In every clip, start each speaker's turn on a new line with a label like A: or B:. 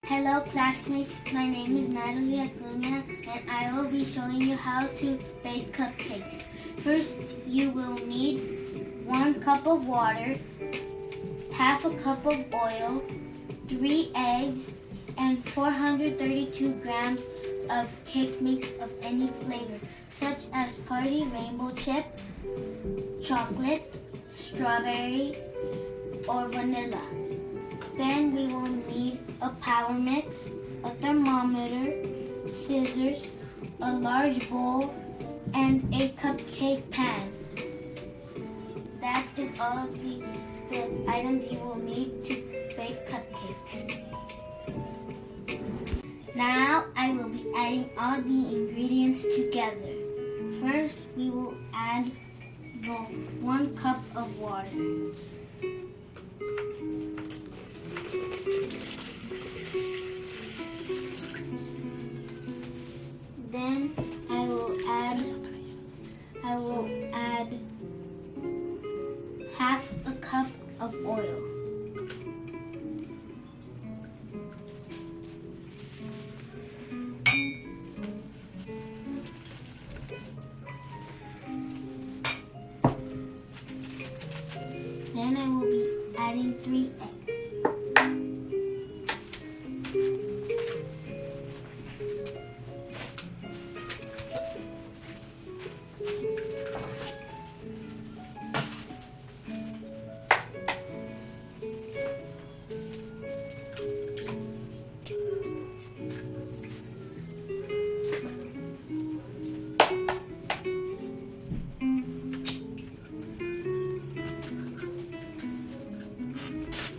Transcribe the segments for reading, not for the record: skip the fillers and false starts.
A: Hello classmates, my name is Natalie Acuña and I will be showing you how to bake cupcakes. First, you will need 1 cup of water, half a cup of oil, 3 eggs, and 432 grams of cake mix of any flavor, such as party rainbow chip, chocolate, strawberry, or vanilla. Then we will need a power mix, a thermometer, scissors, a large bowl, and a cupcake pan. That is all the items you will need to bake cupcakes. Now I will be adding all the ingredients together. First, we will add 1 cup of water. Then I will add half a cup of oil. Then I will be adding 3 eggs.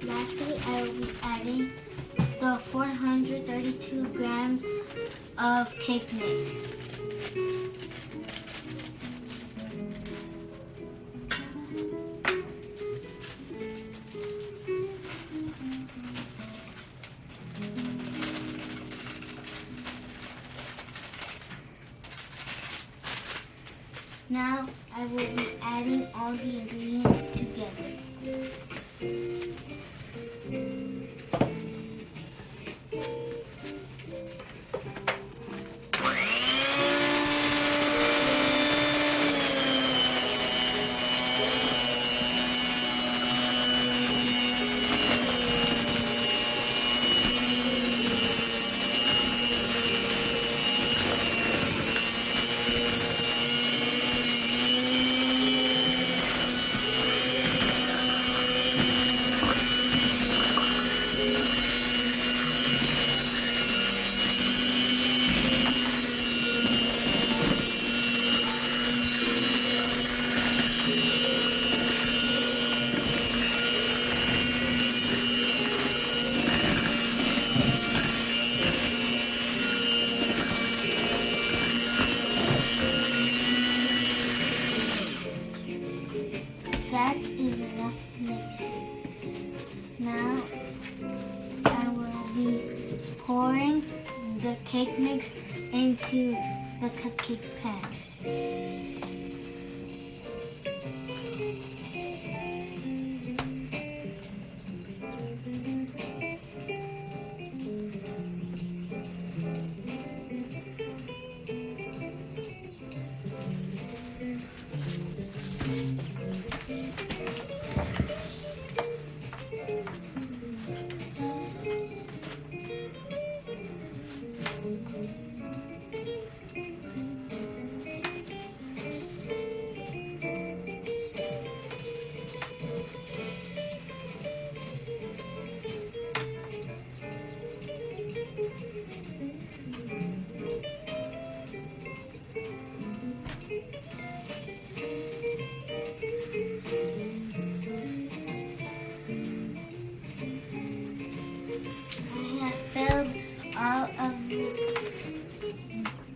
A: Lastly, I will be adding the 432 grams of cake mix. Now I will be adding all the ingredients together. That is enough mixing. Now I will be pouring the cake mix into the cupcake pan.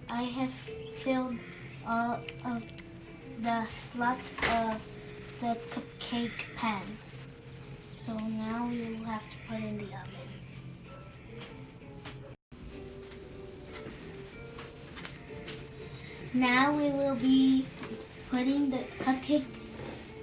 A: I have filled all of the slots of the cupcake pan. So now we will have to put in the oven. Now we will be putting the cupcake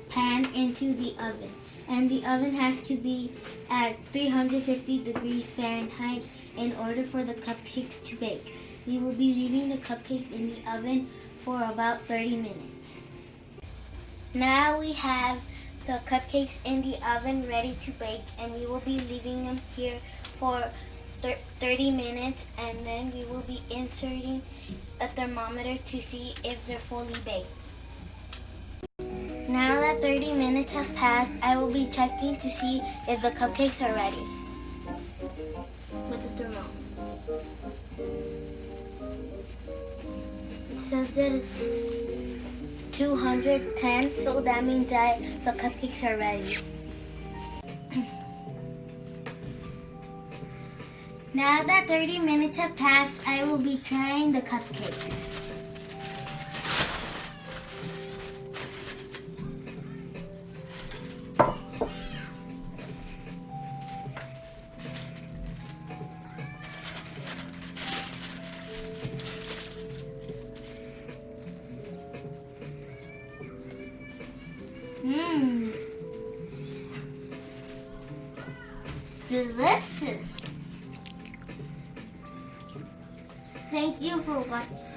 A: pan into the oven. And the oven has to be at 350 degrees Fahrenheit in order for the cupcakes to bake. We will be leaving the cupcakes in the oven for about 30 minutes. Now we have the cupcakes in the oven ready to bake, and we will be leaving them here for 30 minutes, and then we will be inserting a thermometer to see if they're fully baked. Now that 30 minutes have passed, I will be checking to see if the cupcakes are ready with the thermometer. It says that it's 210, so that means that the cupcakes are ready. Now that 30 minutes have passed, I will be trying the cupcakes. Delicious. Thank you for watching.